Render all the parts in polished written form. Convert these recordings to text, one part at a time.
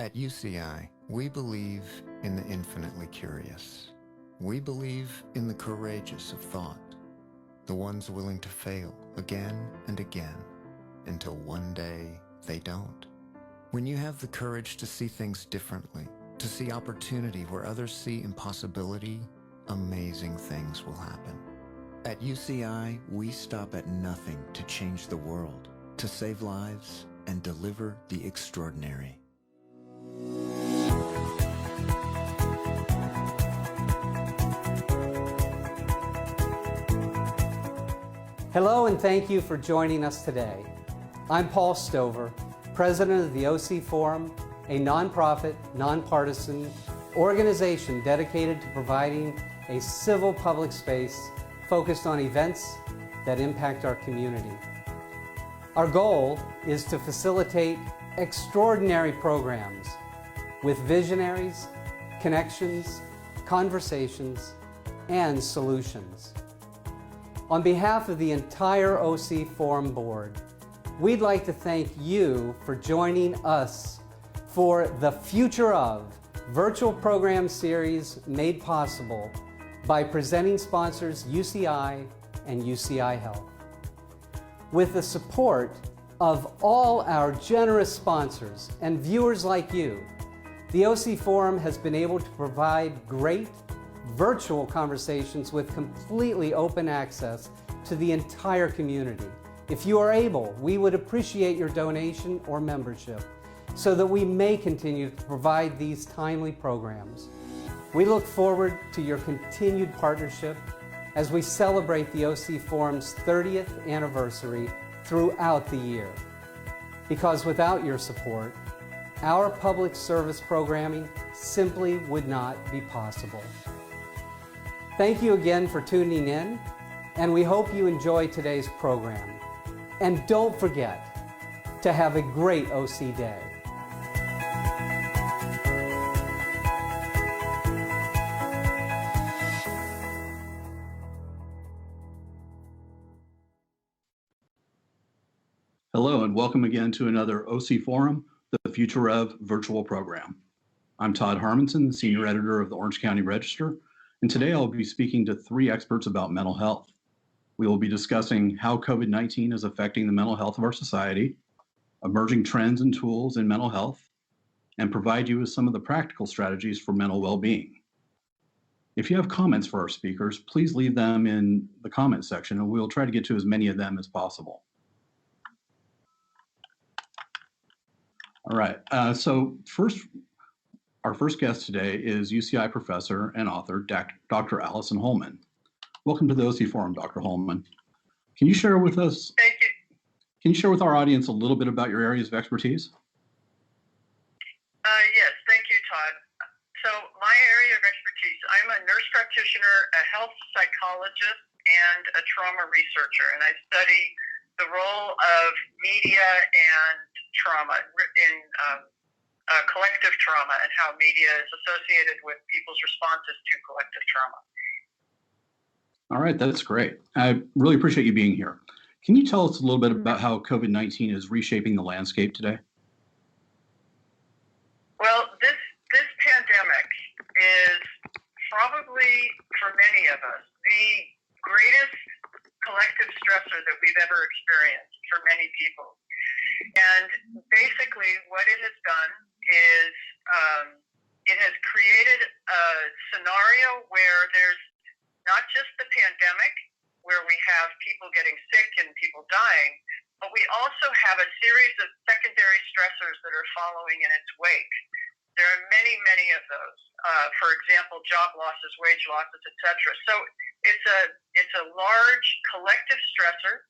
At UCI, we believe in the infinitely curious. We believe in the courageous of thought, the ones willing to fail again and again until one day they don't. When you have the courage to see things differently, to see opportunity where others see impossibility, amazing things will happen. At UCI, we stop at nothing to change the world, to save lives and deliver the extraordinary. Hello and thank you for joining us today. I'm Paul Stover, President of the OC Forum, a nonprofit, nonpartisan organization dedicated to providing a civil public space focused on events that impact our community. Our goal is to facilitate extraordinary programs with visionaries, connections, conversations, and solutions. On behalf of the entire OC Forum Board, we'd like to thank you for joining us for the Future of virtual program series made possible by presenting sponsors UCI and UCI Health. With the support of all our generous sponsors and viewers like you, the OC Forum has been able to provide great virtual conversations with completely open access to the entire community. If you are able, we would appreciate your donation or membership so that we may continue to provide these timely programs. We look forward to your continued partnership as we celebrate the OC Forum's 30th anniversary throughout the year. Because without your support, our public service programming simply would not be possible. Thank you again for tuning in, and we hope you enjoy today's program. And don't forget to have a great OC Day. Hello, and welcome again to another OC Forum, the Future of virtual program. I'm Todd Harmonson, the Senior Editor of the Orange County Register, and today I'll be speaking to three experts about mental health. We will be discussing how COVID-19 is affecting the mental health of our society, emerging trends and tools in mental health, and provide you with some of the practical strategies for mental well-being. If you have comments for our speakers, please leave them in the comment section, and we'll try to get to as many of them as possible. All right, so our first guest today is UCI professor and author, Dr. Alison Holman. Welcome to the OC Forum, Dr. Holman. Can you share with us? Thank you. Can you share with our audience a little bit about your areas of expertise? Yes, thank you, Todd. So my area of expertise, I'm a nurse practitioner, a health psychologist, and a trauma researcher, and I study the role of media and trauma in collective trauma and how media is associated with people's responses to collective trauma. All right, that's great. I really appreciate you being here. Can you tell us a little bit about how COVID-19 is reshaping the landscape today? Well, this pandemic is probably, for many of us, the greatest collective stressor that we've ever experienced for many people. And basically what it has done is it has created a scenario where there's not just the pandemic, where we have people getting sick and people dying, but we also have a series of secondary stressors that are following in its wake. There are many, many of those. For example, job losses, wage losses, etc. So it's a large collective stressor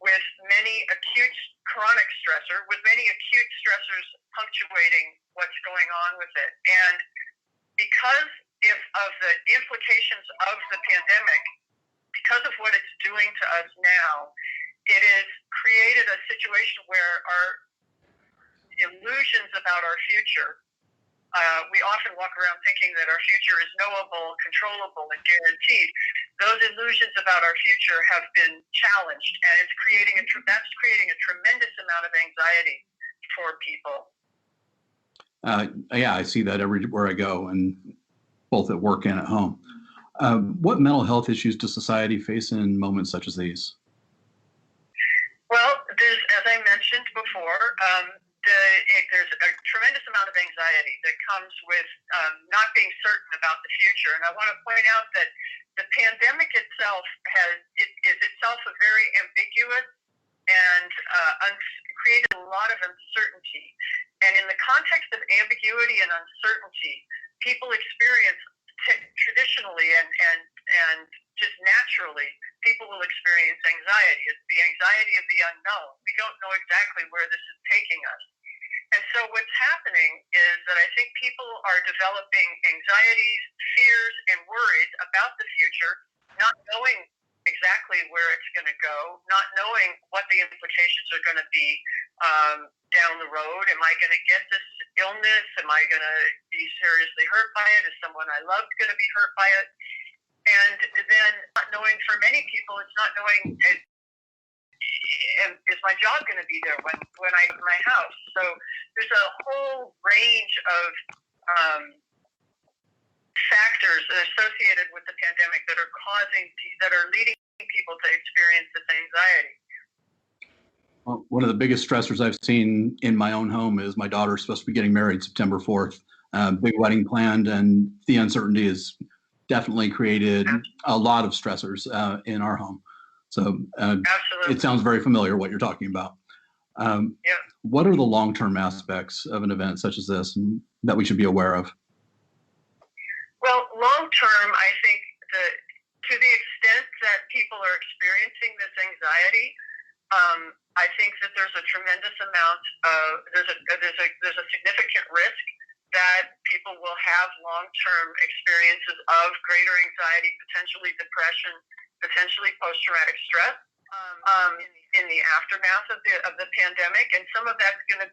with many acute chronic stressor, with many acute stressors punctuating what's going on with it. And because of the implications of the pandemic, because of what it's doing to us now, it has created a situation where our illusions about our future, we often walk around thinking that our future is knowable, controllable, and guaranteed. Those illusions about our future have been challenged, and it's creating that's creating a tremendous amount of anxiety for people. Yeah, I see that everywhere I go, and both at work and at home. What mental health issues does society face in moments such as these? Well, there's, as I mentioned before, there's a tremendous amount of anxiety that comes with not being certain about the future. And I want to point out that the pandemic itself is itself a very ambiguous and created a lot of uncertainty. And in the context of ambiguity and uncertainty, people experience traditionally and just naturally, people will experience anxiety. It's the anxiety of the unknown. We don't know exactly where this is taking us. And so what's happening is that I think people are developing anxieties, fears, and worries about the future, not knowing exactly where it's going to go, not knowing what the implications are going to be down the road. Am I going to get this illness? Am I going to be seriously hurt by it? Is someone I love going to be hurt by it? And then not knowing, for many people, it's not knowing, is my job going to be there when I leave my house? So there's a whole range of factors associated with the pandemic that are leading people to experience this anxiety. Well, one of the biggest stressors I've seen in my own home is my daughter's supposed to be getting married September 4th. Big wedding planned, and the uncertainty has definitely created a lot of stressors in our home. So it sounds very familiar what you're talking about. What are the long-term aspects of an event such as this that we should be aware of? Well, long-term, I think to the extent that people are experiencing this anxiety, I think that there's a tremendous amount of, there's a significant risk that people will have long-term experiences of greater anxiety, potentially depression, potentially post-traumatic stress in the aftermath of the pandemic, and some of that's going to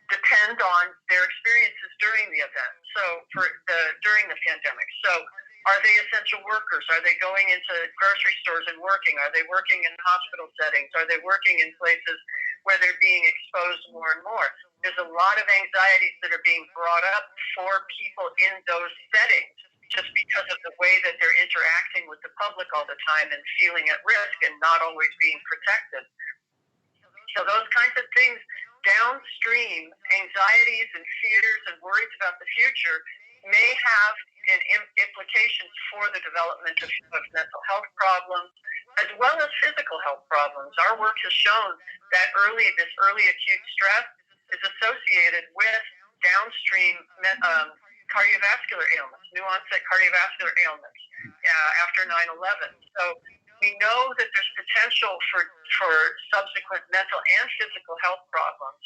depend on their experiences during the event. So during the pandemic. So are they essential workers? Are they going into grocery stores and working? Are they working in hospital settings? Are they working in places where they're being exposed more and more? There's a lot of anxieties that are being brought up for people in those settings just because of the way that they're interacting with the public all the time and feeling at risk and not always being protected. So those kinds of things, downstream anxieties and fears and worries about the future may have implications for the development of mental health problems as well as physical health problems. Our work has shown that this early acute stress is associated with downstream cardiovascular ailments, new onset cardiovascular ailments after 9/11. So we know that there's potential for subsequent mental and physical health problems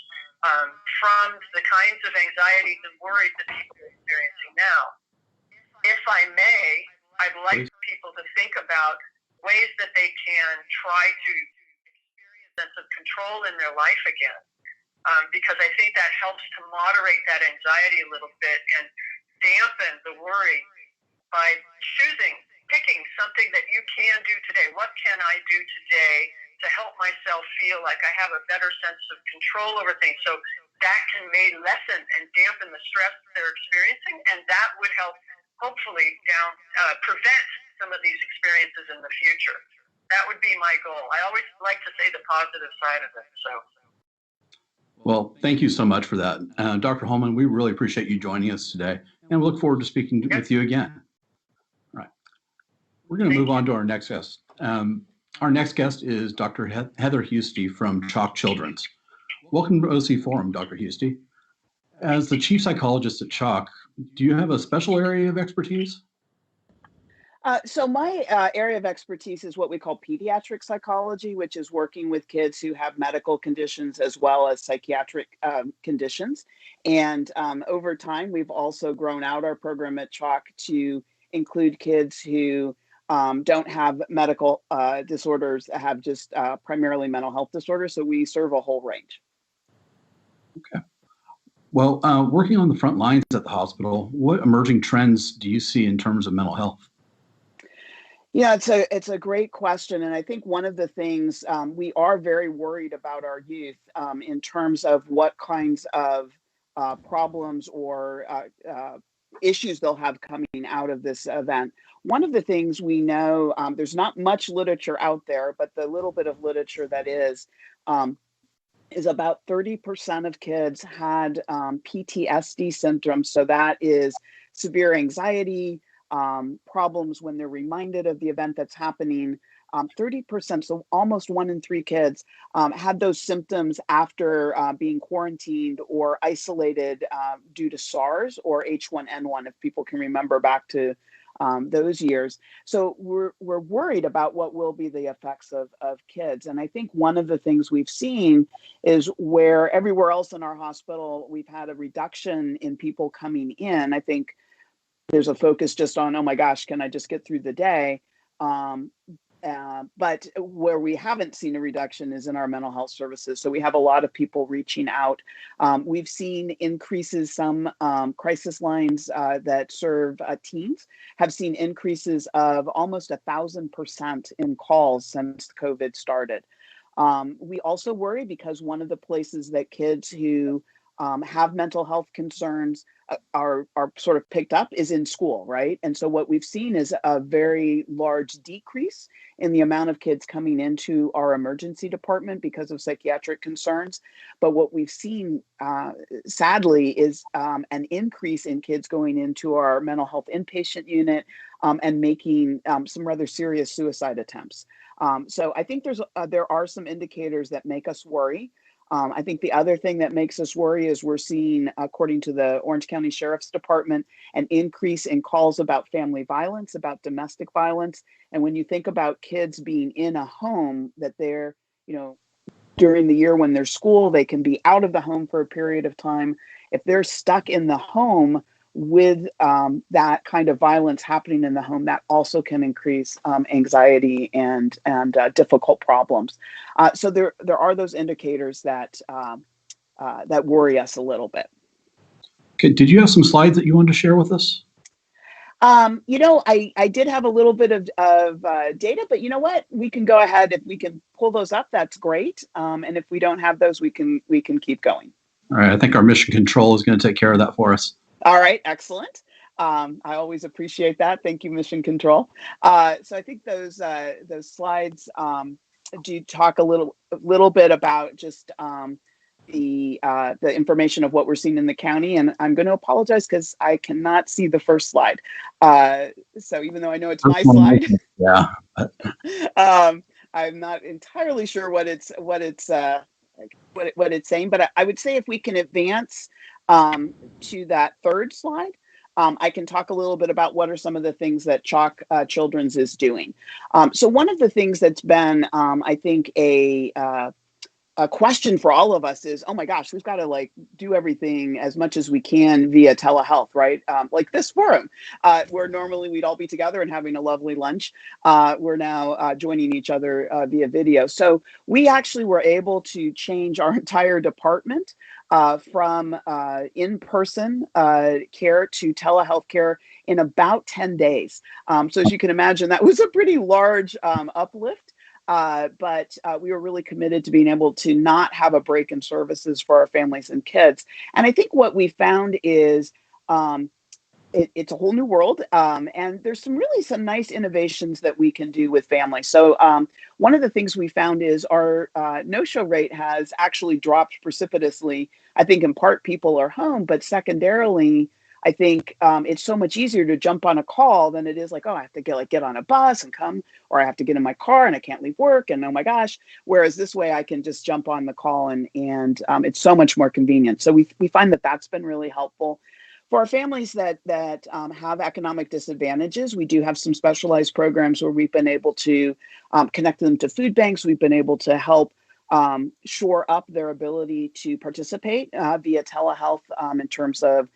from the kinds of anxieties and worries that people are experiencing now. If I may, I'd like people to think about ways that they can try to experience a sense of control in their life again, because I think that helps to moderate that anxiety a little bit and dampen the worry by picking something that you can do today. What can I do today to help myself feel like I have a better sense of control over things? So that can lessen and dampen the stress they're experiencing, and that would help hopefully prevent some of these experiences in the future. That would be my goal. I always like to say the positive side of it. So. Well, thank you so much for that. Dr. Holman, we really appreciate you joining us today, and we look forward to speaking with you again. All right. We're going to move on to our next guest. Our next guest is Dr. Heather Huszti from Choc Childrens. Welcome to OC Forum, Dr. Huszti. As the chief psychologist at Choc, do you have a special area of expertise? So my area of expertise is what we call pediatric psychology, which is working with kids who have medical conditions as well as psychiatric conditions. And over time, we've also grown out our program at Choc to include kids who don't have medical disorders, have just primarily mental health disorders. So we serve a whole range. Okay. Well, working on the front lines at the hospital, what emerging trends do you see in terms of mental health? Yeah, it's a great question. And I think one of the things we are very worried about our youth in terms of what kinds of problems or issues they'll have coming out of this event. One of the things we know, there's not much literature out there, but the little bit of literature that is about 30% of kids had PTSD symptoms. So that is severe anxiety, problems when they're reminded of the event that's happening. 30%, so almost 1 in 3 kids had those symptoms after being quarantined or isolated due to SARS or H1N1, if people can remember back to those years. So we're worried about what will be the effects of kids. And I think one of the things we've seen is where everywhere else in our hospital, we've had a reduction in people coming in. I think there's a focus just on, oh my gosh, can I just get through the day? But where we haven't seen a reduction is in our mental health services. So we have a lot of people reaching out. We've seen increases, some crisis lines that serve teens have seen increases of almost 1,000% in calls since COVID started. We also worry because one of the places that kids who have mental health concerns are sort of picked up is in school, right? And so what we've seen is a very large decrease in the amount of kids coming into our emergency department because of psychiatric concerns. But what we've seen, sadly, is an increase in kids going into our mental health inpatient unit and making some rather serious suicide attempts. So I think there are some indicators that make us worry. I think the other thing that makes us worry is we're seeing, according to the Orange County Sheriff's Department, an increase in calls about family violence, about domestic violence. And when you think about kids being in a home that they're, during the year when they're school, they can be out of the home for a period of time. If they're stuck in the home with that kind of violence happening in the home, that also can increase anxiety and difficult problems. So there are those indicators that that worry us a little bit. Okay, did you have some slides that you wanted to share with us? I did have a little bit of data, but you know what? We can go ahead. If we can pull those up, that's great. And if we don't have those, we can keep going. All right, I think our mission control is going to take care of that for us. All right, excellent. I always appreciate that. Thank you, Mission Control. So I think those slides do talk a little bit about just the information of what we're seeing in the county. And I'm going to apologize because I cannot see the first slide. So even though I know it's my slide, yeah, I'm not entirely sure what it's saying. But I would say if we can advance to that third slide, I can talk a little bit about what are some of the things that Choc Childrens is doing. So one of the things that's been, I think, a question for all of us is, oh my gosh, we've got to do everything as much as we can via telehealth, right? Like this forum, where normally we'd all be together and having a lovely lunch. We're now joining each other via video. So we actually were able to change our entire department from in-person care to telehealth care in about 10 days. So as you can imagine, that was a pretty large uplift. But we were really committed to being able to not have a break in services for our families and kids. And I think what we found is it's a whole new world. And there's some nice innovations that we can do with families. So one of the things we found is our no-show rate has actually dropped precipitously. I think in part people are home, but secondarily, I think it's so much easier to jump on a call than it is like, oh, I have to get on a bus and come, or I have to get in my car and I can't leave work and oh my gosh. Whereas this way I can just jump on the call and it's so much more convenient. So we find that that's been really helpful. For our families that have economic disadvantages, we do have some specialized programs where we've been able to connect them to food banks. We've been able to help shore up their ability to participate via telehealth in terms of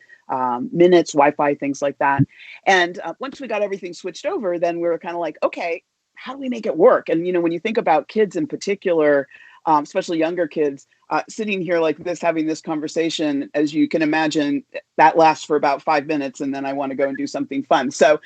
minutes, Wi-Fi, things like that. And once we got everything switched over, then we were kind of like, okay, how do we make it work? And, when you think about kids in particular, especially younger kids, sitting here like this, having this conversation, as you can imagine, that lasts for about 5 minutes, and then I want to go and do something fun. So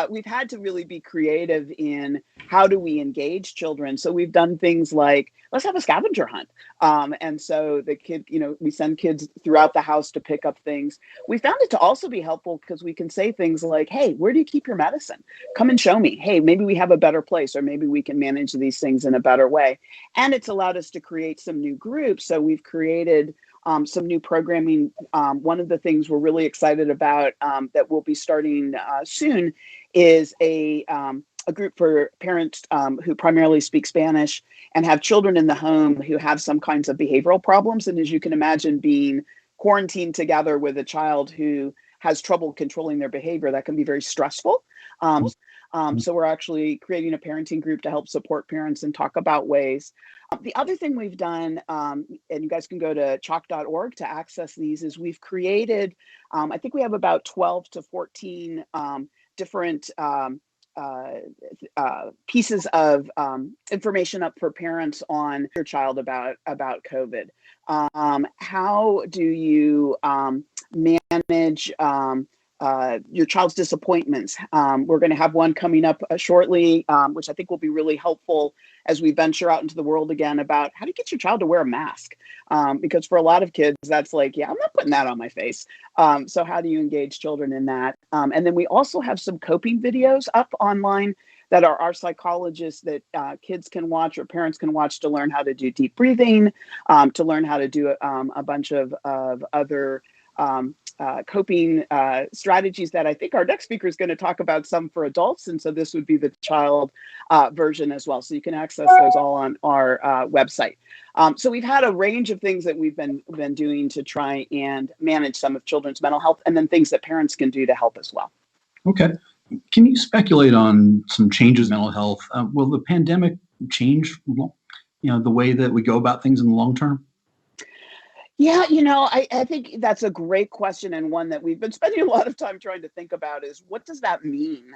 we've had to really be creative in how do we engage children. So we've done things like, let's have a scavenger hunt. And so the kid, we send kids throughout the house to pick up things. We found it to also be helpful because we can say things like, hey, where do you keep your medicine? Come and show me. Hey, maybe we have a better place, or maybe we can manage these things in a better way. And it's allowed us to create some new groups. So we've created some new programming. One of the things we're really excited about that we'll be starting soon is a group for parents who primarily speak Spanish and have children in the home who have some kinds of behavioral problems. And as you can imagine, being quarantined together with a child who has trouble controlling their behavior, that can be very stressful. So we're actually creating a parenting group to help support parents and talk about ways. The other thing we've done, and you guys can go to choc.org to access these, is we've created, I think we have about 12 to 14 different pieces of information up for parents on your child about COVID. How do you manage your child's disappointments? We're going to have one coming up shortly, which I think will be really helpful as we venture out into the world again, about how to get your child to wear a mask. Because for a lot of kids, that's like, yeah, I'm not putting that on my face. So how do you engage children in that? And then we also have some coping videos up online that are our psychologists that kids can watch or parents can watch to learn how to do deep breathing, to learn how to do a bunch of other coping strategies that I think our next speaker is going to talk about, some for adults. And so this would be the child version as well. So you can access those all on our website. So we've had a range of things that we've been doing to try and manage some of children's mental health, and then things that parents can do to help as well. Okay. Can you speculate on some changes in mental health? Will the pandemic change, the way that we go about things in the long term? Yeah, I think that's a great question, and one that we've been spending a lot of time trying to think about is, what does that mean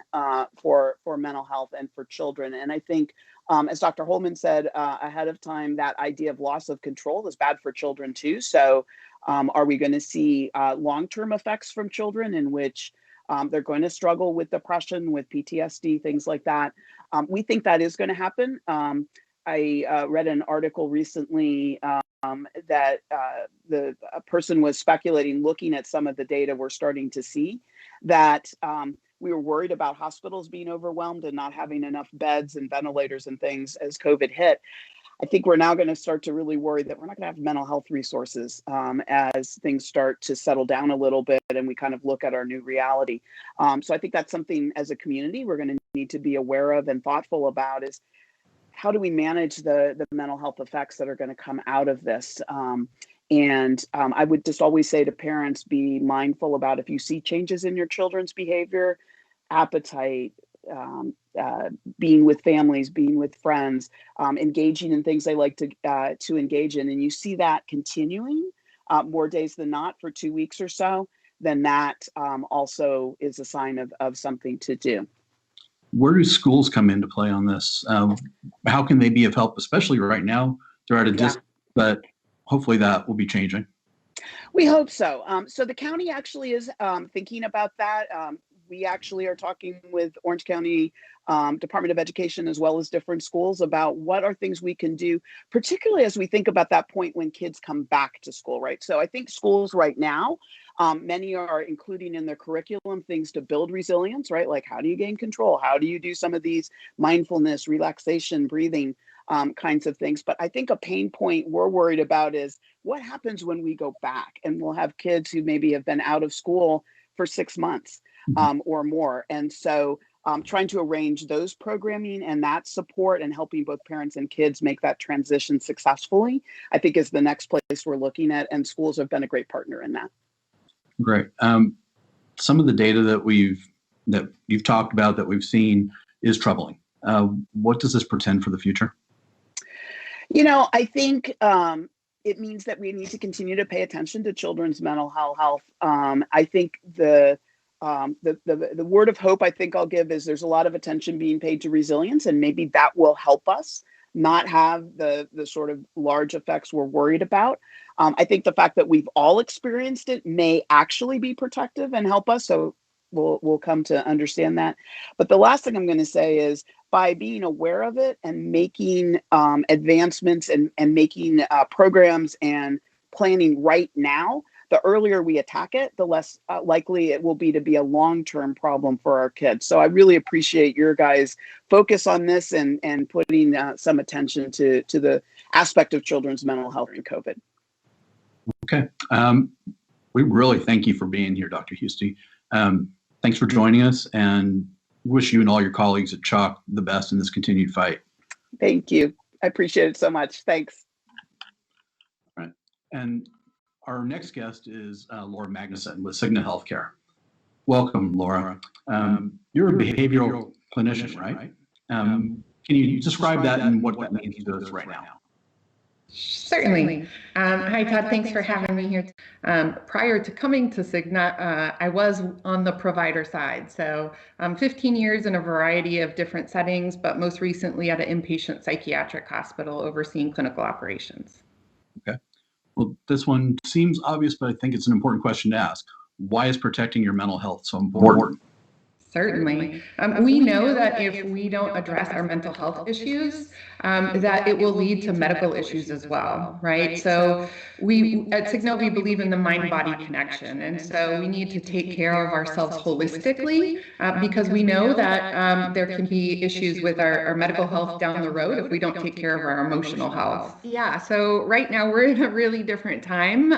for mental health and for children? And I think, as Dr. Holman said ahead of time, that idea of loss of control is bad for children too. So are we going to see long-term effects from children in which they're going to struggle with depression, with PTSD, things like that? We think that is going to happen. I read an article recently that a person was speculating, looking at some of the data we're starting to see, that we were worried about hospitals being overwhelmed and not having enough beds and ventilators and things as COVID hit. I think we're now going to start to really worry that we're not going to have mental health resources as things start to settle down a little bit and we kind of look at our new reality. So I think that's something as a community we're going to need to be aware of and thoughtful about, is how do we manage the mental health effects that are going to come out of this? And I would just always say to parents, be mindful about if you see changes in your children's behavior, appetite, being with families, being with friends, engaging in things they like to engage in, and you see that continuing more days than not for 2 weeks or so, then that also is a sign of something to do. Where do schools come into play on this? How can they be of help, especially right now? They're at a distance, but hopefully that will be changing. We hope so. So the county actually is thinking about that. We actually are talking with Orange County Department of Education, as well as different schools, about what are things we can do, particularly as we think about that point when kids come back to school, right? So I think schools right now, many are including in their curriculum things to build resilience, right? Like, how do you gain control? How do you do some of these mindfulness, relaxation, breathing kinds of things? But I think a pain point we're worried about is what happens when we go back and we'll have kids who maybe have been out of school for 6 months or more. And so trying to arrange those programming and that support and helping both parents and kids make that transition successfully, I think is the next place we're looking at. And schools have been a great partner in that. Great. Some of the data that you've talked about, that we've seen, is troubling. What does this portend for the future? I think it means that we need to continue to pay attention to children's mental health. I think the word of hope I think I'll give is there's a lot of attention being paid to resilience, and maybe that will help us not have the sort of large effects we're worried about. I think the fact that we've all experienced it may actually be protective and help us. So we'll come to understand that. But the last thing I'm going to say is, by being aware of it and making advancements and making programs and planning right now, the earlier we attack it, the less likely it will be to be a long-term problem for our kids. So I really appreciate your guys' focus on this and putting some attention to the aspect of children's mental health in COVID. Okay. We really thank you for being here, Dr. Huszti. Thanks for joining us, and wish you and all your colleagues at Choc the best in this continued fight. Thank you. I appreciate it so much. Thanks. All right. And our next guest is Laura Magnuson with Cigna Healthcare. Welcome, Laura. You're a behavioral clinician, right? Can you describe that and what that means to us right now? Certainly. Hi, Todd. Thanks for having me here. Prior to coming to Cigna, I was on the provider side. So 15 years in a variety of different settings, but most recently at an inpatient psychiatric hospital overseeing clinical operations. Okay. Well, this one seems obvious, but I think it's an important question to ask. Why is protecting your mental health so important? Certainly. We know that if we don't address our mental health issues, that it will lead to medical issues as well, right? So we at Cigna, we believe in the mind-body connection. And so we need to take care of ourselves holistically because we know that there can be issues with our medical health down the road if we don't take care of our emotional health. Yeah, so right now we're in a really different time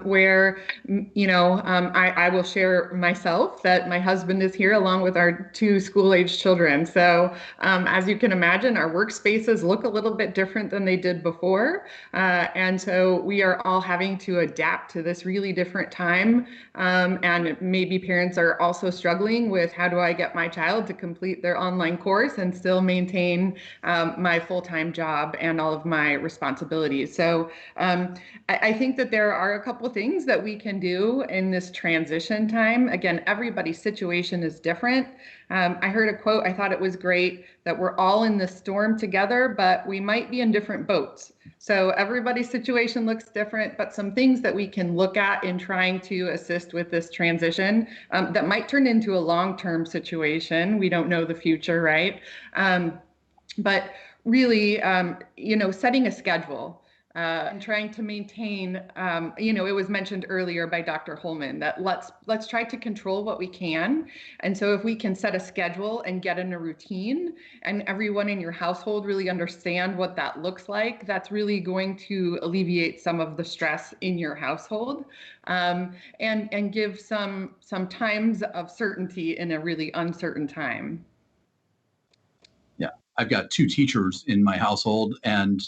where, I will share myself that my husband is here along with our 2 school-age children. So as you can imagine, our workspaces look a little bit different than they did before. And so we are all having to adapt to this really different time. And maybe parents are also struggling with, how do I get my child to complete their online course and still maintain my full-time job and all of my responsibilities? So I think that there are a couple things that we can do in this transition time. Again, everybody's situation is different. I heard a quote, I thought it was great, that we're all in this storm together, but we might be in different boats. So everybody's situation looks different, but some things that we can look at in trying to assist with this transition that might turn into a long-term situation. We don't know the future, right? But really, setting a schedule. And trying to maintain, it was mentioned earlier by Dr. Holman that let's try to control what we can. And so if we can set a schedule and get in a routine and everyone in your household really understand what that looks like, that's really going to alleviate some of the stress in your household and give some times of certainty in a really uncertain time. Yeah, I've got 2 teachers in my household, and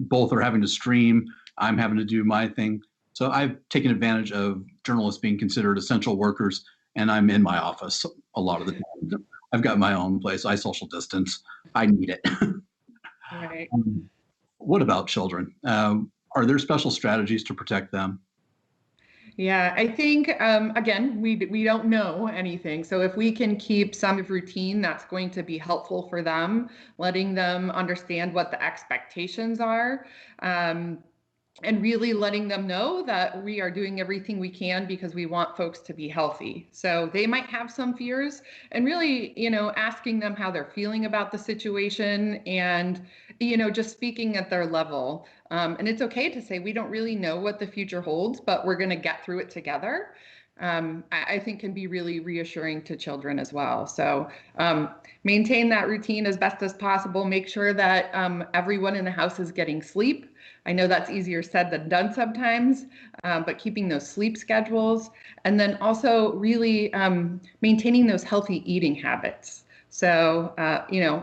both are having to stream. I'm having to do my thing. So I've taken advantage of journalists being considered essential workers, and I'm in my office a lot of the time. I've got my own place. I social distance. I need it. Right. What about children? Are there special strategies to protect them? Yeah, I think, again, we don't know anything. So if we can keep some routine, that's going to be helpful for them, letting them understand what the expectations are. And really letting them know that we are doing everything we can because we want folks to be healthy. So they might have some fears, and really, asking them how they're feeling about the situation and, just speaking at their level. And it's okay to say, we don't really know what the future holds, but we're going to get through it together. I think can be really reassuring to children as well. So maintain that routine as best as possible. Make sure that everyone in the house is getting sleep. I know that's easier said than done sometimes, but keeping those sleep schedules, and then also really maintaining those healthy eating habits. So,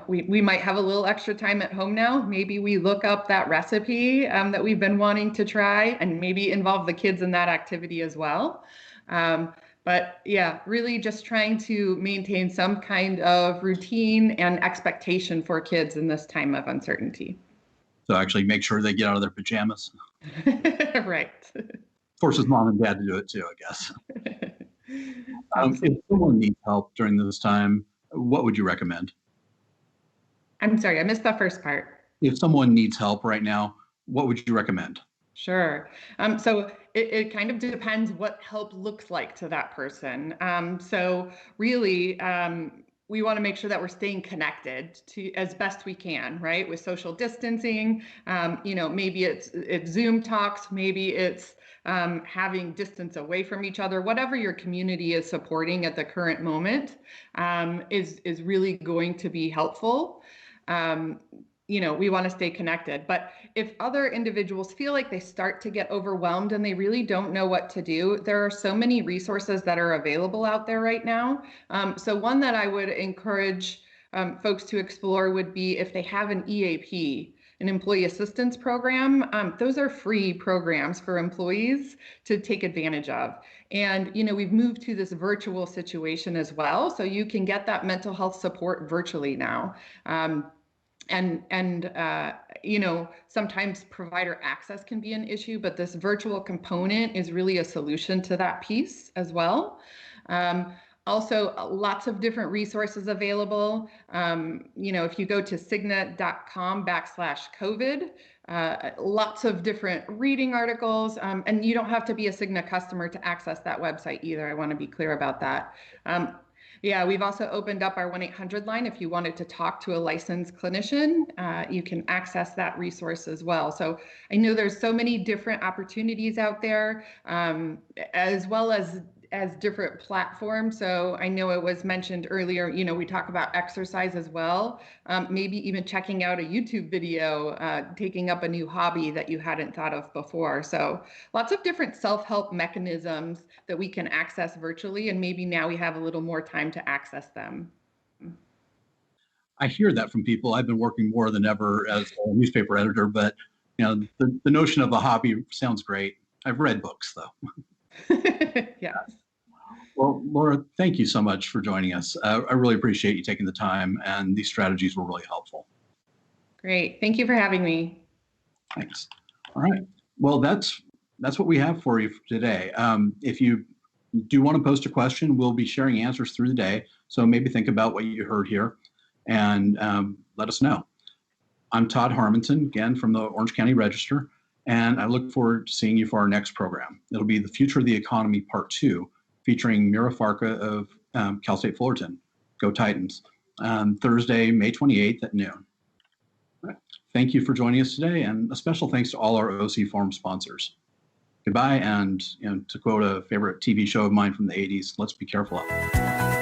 we might have a little extra time at home now. Maybe we look up that recipe that we've been wanting to try and maybe involve the kids in that activity as well. But yeah, really just trying to maintain some kind of routine and expectation for kids in this time of uncertainty. So actually make sure they get out of their pajamas. Right. Forces mom and dad to do it too, I guess. If someone needs help during this time, what would you recommend? I'm sorry, I missed the first part. if someone needs help right now, what would you recommend? Sure. So it kind of depends what help looks like to that person. So really, we want to make sure that we're staying connected to as best we can, right? With social distancing, maybe it's Zoom talks, maybe it's having distance away from each other. Whatever your community is supporting at the current moment is really going to be helpful. We want to stay connected. But if other individuals feel like they start to get overwhelmed and they really don't know what to do, there are so many resources that are available out there right now. So one that I would encourage folks to explore would be if they have an EAP, an employee assistance program. Those are free programs for employees to take advantage of. And, we've moved to this virtual situation as well. So you can get that mental health support virtually now. Sometimes provider access can be an issue, but this virtual component is really a solution to that piece as well. Also, lots of different resources available. If you go to cigna.com/COVID, lots of different reading articles, and you don't have to be a Cigna customer to access that website either. I want to be clear about that. We've also opened up our 1-800 line. If you wanted to talk to a licensed clinician, you can access that resource as well. So I know there's so many different opportunities out there, as well as different platforms. So I know it was mentioned earlier, we talk about exercise as well, maybe even checking out a YouTube video, taking up a new hobby that you hadn't thought of before. So lots of different self-help mechanisms that we can access virtually, and maybe now we have a little more time to access them. I hear that from people. I've been working more than ever as a newspaper editor, but the notion of a hobby sounds great. I've read books though. Yes. Well, Laura, thank you so much for joining us. I really appreciate you taking the time, and these strategies were really helpful. Great. Thank you for having me. Thanks. All right. Well, that's what we have for you today. If you do want to post a question, we'll be sharing answers through the day. So maybe think about what you heard here and let us know. I'm Todd Harmonson, again, from the Orange County Register, and I look forward to seeing you for our next program. It'll be The Future of the Economy Part 2, featuring Mira Farka of Cal State Fullerton. Go Titans. Thursday, May 28th at noon. All right. Thank you for joining us today, and a special thanks to all our OC Forum sponsors. Goodbye, and to quote a favorite TV show of mine from the 80s, let's be careful out there.